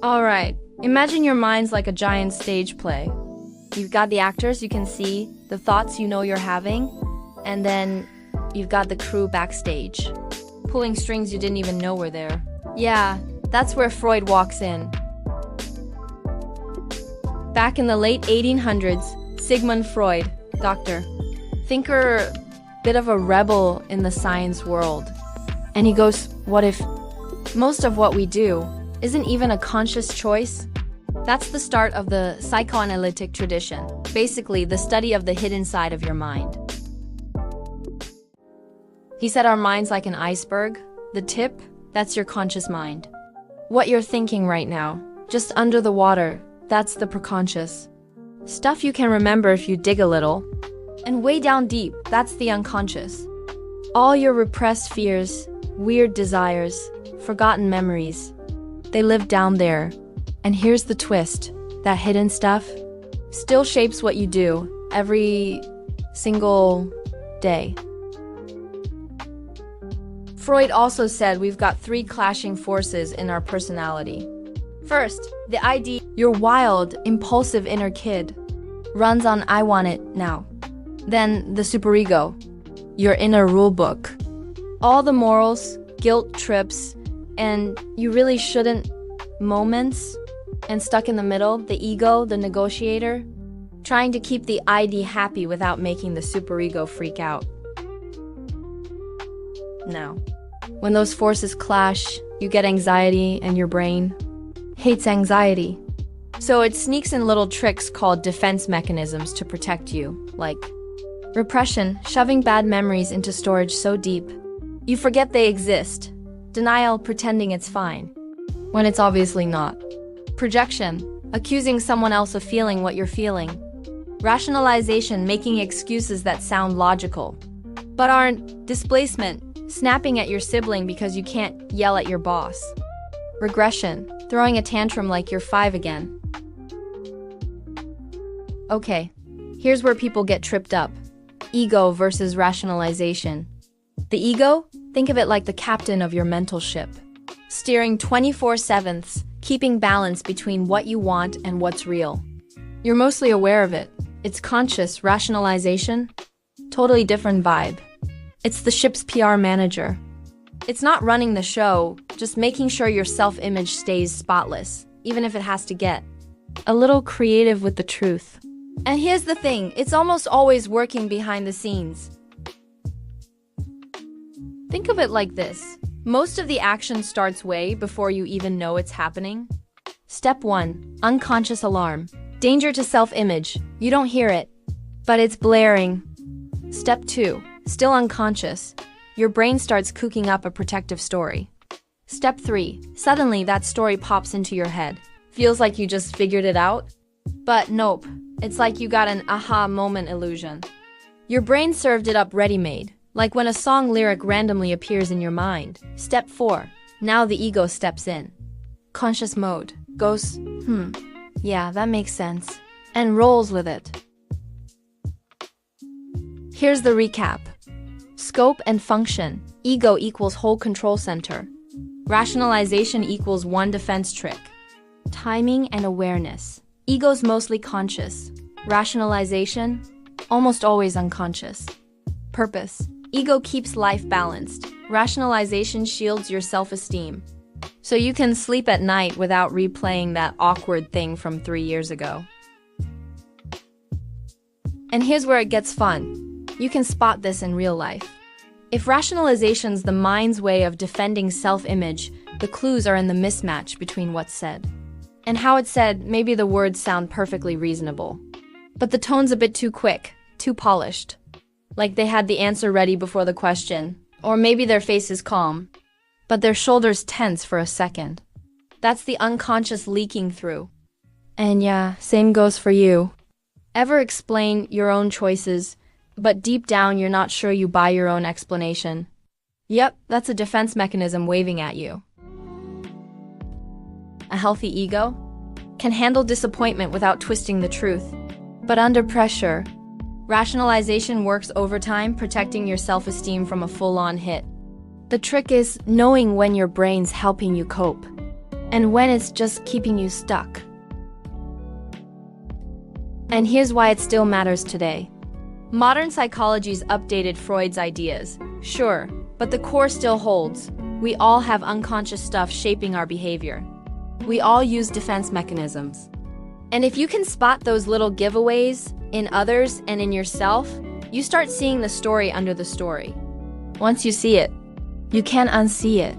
Alright, imagine your mind's like a giant stage play. You've got the actors you can see, the thoughts you know you're having, and then you've got the crew backstage, pulling strings you didn't even know were there. Yeah, that's where Freud walks in. Back in the late 1800s, Sigmund Freud, doctor, thinker, bit of a rebel in the science world. And he goes, what if most of what we do isn't even a conscious choice? That's the start of the psychoanalytic tradition, basically the study of the hidden side of your mind. He said our mind's like an iceberg. The tip, that's your conscious mind. What you're thinking right now, just under the water, that's the preconscious. Stuff you can remember if you dig a little. And way down deep, that's the unconscious. All your repressed fears, weird desires, forgotten memories, they live down there. And here's the twist, that hidden stuff still shapes what you do every single day. Freud also said we've got three clashing forces in our personality. First, the ID, your wild, impulsive inner kid, runs on I want it now. Then the superego, your inner rulebook. All the morals, guilt trips, and you really shouldn't moments, and stuck in the middle, the ego, the negotiator, trying to keep the ID happy without making the superego freak out. Now, when those forces clash, you get anxiety and your brain hates anxiety. So it sneaks in little tricks called defense mechanisms to protect you, like repression, shoving bad memories into storage so deep you forget they exist. Denial, pretending it's fine, when it's obviously not. Projection, accusing someone else of feeling what you're feeling. Rationalization, making excuses that sound logical, but aren't. Displacement, snapping at your sibling because you can't yell at your boss. Regression, throwing a tantrum like you're 5 again. Okay, here's where people get tripped up. Ego versus rationalization. The ego? Think of it like the captain of your mental ship, steering 24/7, keeping balance between what you want and what's real. You're mostly aware of it. It's conscious. Rationalization? Totally different vibe. It's the ship's PR manager. It's not running the show, just making sure your self-image stays spotless, even if it has to get a little creative with the truth. And here's the thing, it's almost always working behind the scenes. Think of it like this. Most of the action starts way before you even know it's happening. Step 1. Unconscious alarm. Danger to self-image. You don't hear it, but it's blaring. Step 2. Still unconscious. Your brain starts cooking up a protective story. Step 3. Suddenly that story pops into your head. Feels like you just figured it out. But nope. It's like you got an aha moment illusion. Your brain served it up ready-made. Like when a song lyric randomly appears in your mind. Step 4. Now the ego steps in. Conscious mode. Goes, yeah, that makes sense. And rolls with it. Here's the recap. Scope and function. Ego equals whole control center. Rationalization equals one defense trick. Timing and awareness. Ego's mostly conscious. Rationalization, almost always unconscious. Purpose. Ego keeps life balanced. Rationalization shields your self-esteem. So you can sleep at night without replaying that awkward thing from 3 years ago. And here's where it gets fun. You can spot this in real life. If rationalization's the mind's way of defending self-image, the clues are in the mismatch between what's said. And how it's said, maybe the words sound perfectly reasonable. But the tone's a bit too quick, too polished. Like they had the answer ready before the question. Or maybe their face is calm, but their shoulders tense for a second. That's the unconscious leaking through. And yeah, same goes for you. Ever explain your own choices, but deep down you're not sure you buy your own explanation? Yep, that's a defense mechanism waving at you. A healthy ego can handle disappointment without twisting the truth. But under pressure, rationalization works overtime, protecting your self-esteem from a full-on hit. The trick is knowing when your brain's helping you cope and when it's just keeping you stuck. And here's why it still matters today. Modern psychology's updated Freud's ideas, sure, but the core still holds. We all have unconscious stuff shaping our behavior. We all use defense mechanisms. And if you can spot those little giveaways in others and in yourself, you start seeing the story under the story. Once you see it, you can't unsee it.